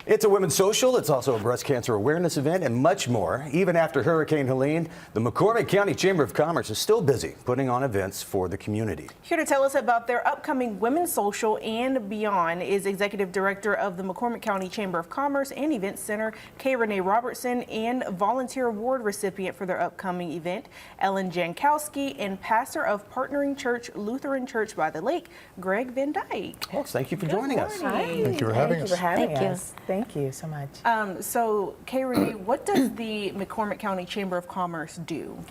It's a women's social, it's also a breast cancer awareness event, and much more. Even after Hurricane Helene, the McCormick County Chamber of Commerce is still busy putting on events for the community. Here to tell us about their upcoming women's social and beyond is Executive Director of the McCormick County Chamber of Commerce and Events Center, K. Renee Robertson, and Volunteer Award recipient for their upcoming event, Ellen Jankowski, and pastor of Partnering Church Lutheran Church by the Lake, Greg Van Dyke. Folks, thank you for joining us. Hi. Thank you for having us. Thank you. Thank you so much. So, K. Renee, what does the McCormick County Chamber of Commerce do?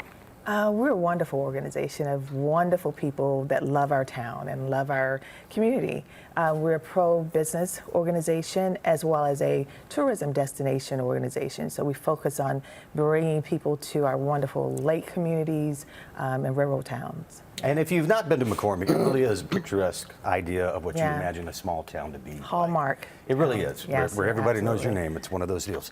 We're a wonderful organization of wonderful people that love our town and love our community. We're a pro-business organization as well as a tourism destination organization. So we focus on bringing people to our wonderful lake communities and railroad towns. And if you've not been to McCormick, it really is a picturesque idea of what you imagine a small town to be. Hallmark. Like. It really is, Yes, where everybody knows your absolutely. name. It's one of those deals.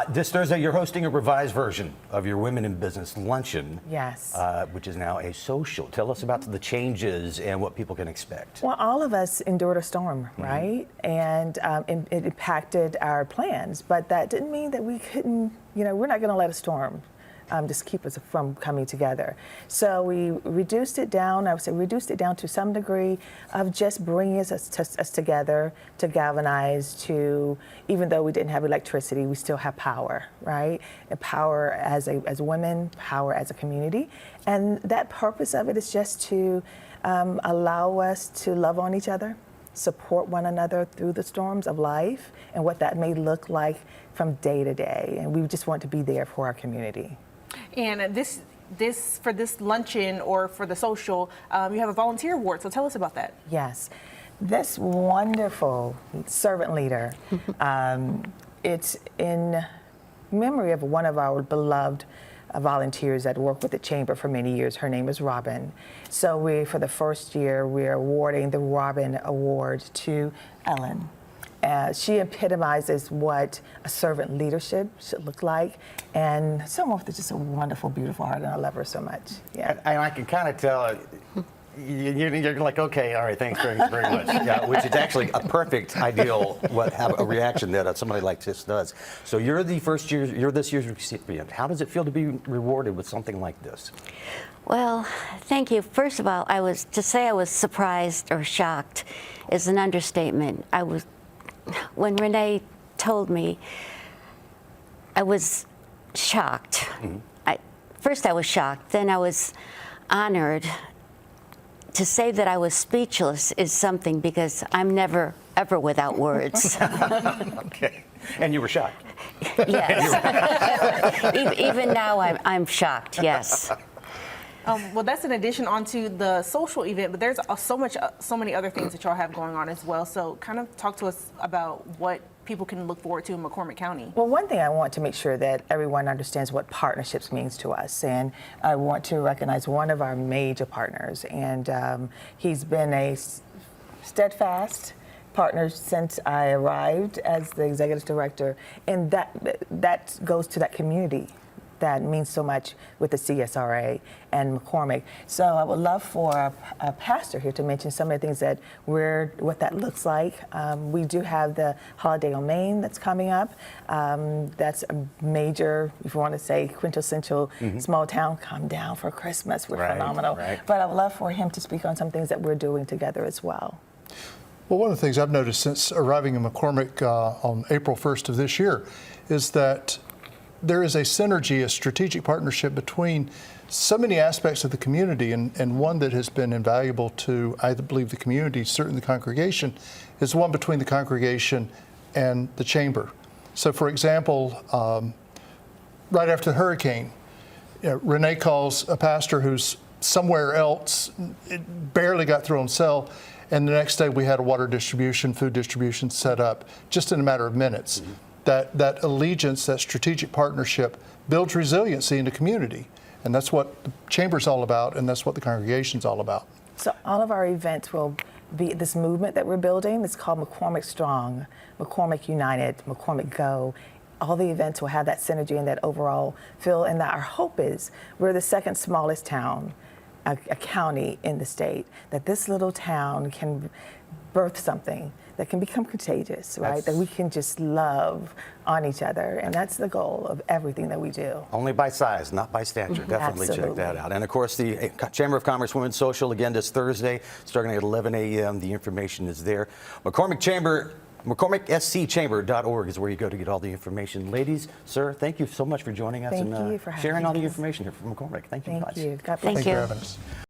This Thursday, you're hosting a revised version of your Women in Business Luncheon, Yes. which is now a social. Tell us about the changes and what people can expect. Well, all of us endured a storm, right? And it impacted our plans, but that didn't mean that we couldn't, we're not going to let a storm just keep us from coming together. So we reduced it down, I would say reduced it down to some degree of just bringing us together, to galvanize, to, even though we didn't have electricity, we still have power, right? And power as women, power as a community. And that purpose of it is just to allow us to love on each other, support one another through the storms of life and what that may look like from day to day. And we just want to be there for our community. And for this luncheon or for the social, you have a volunteer award. So tell us about that. Yes. This wonderful servant leader, it's in memory of one of our beloved volunteers that worked with the Chamber for many years. Her name is Robin. So for the first year, we're awarding the Robin Award to Ellen. She epitomizes what a servant leadership should look like, and someone with just a wonderful, beautiful heart, and I love her so much. Yeah. I can kind of tell. You're like, okay, all right, thanks very much. Yeah, which is actually a perfect, ideal, a reaction that somebody like this does. So you're this year's recipient. How does it feel to be rewarded with something like this? Well, thank you. First of all, to say I was surprised or shocked is an understatement. When Renee told me, I was shocked. Mm-hmm. First I was shocked, then I was honored. To say that I was speechless is something, because I'm never, ever without words. Okay. And you were shocked. Yes. Even now I'm shocked, yes. Well, that's in addition onto the social event, but there's so many other things that y'all have going on as well. So kind of talk to us about what people can look forward to in McCormick County. Well, one thing I want to make sure that everyone understands what partnerships means to us, and I want to recognize one of our major partners, and he's been a steadfast partner since I arrived as the executive director, and that goes to that community that means so much with the CSRA and McCormick. So I would love for a pastor here to mention some of the things that what that looks like. We do have the Holiday on Main that's coming up. That's a major, if you want to say, quintessential small town. Come down for Christmas. We're phenomenal. Right. But I would love for him to speak on some things that we're doing together as well. Well, one of the things I've noticed since arriving in McCormick on April 1st of this year is that there is a synergy, a strategic partnership between so many aspects of the community, and one that has been invaluable to, I believe, the community, certainly the congregation, is one between the congregation and the chamber. So, for example, right after the hurricane, Renee calls a pastor who's somewhere else, barely got through on cell, and the next day we had a water distribution, food distribution set up just in a matter of minutes. Mm-hmm. That allegiance, that strategic partnership builds resiliency in the community. And that's what the Chamber's all about, and that's what the congregation's all about. So all of our events will be this movement that we're building. It's called McCormick Strong, McCormick United, McCormick Go. All the events will have that synergy and that overall feel, and that our hope is we're the second smallest town, a county in the state, that this little town can birth something that can become contagious, right? That we can just love on each other. And that's the goal of everything that we do. Only by size, not by stature. Definitely check that Absolutely. out. And of course, the Chamber of Commerce Women's Social, again, this Thursday, starting at 11 a.m. The information is there. McCormick Chamber, McCormickscchamber.org is where you go to get all the information. Ladies, sir, thank you so much for joining us Thank and you for sharing having all the us. information here from McCormick. Thank you Thank much. you. God bless Thank Thank you you. for having us.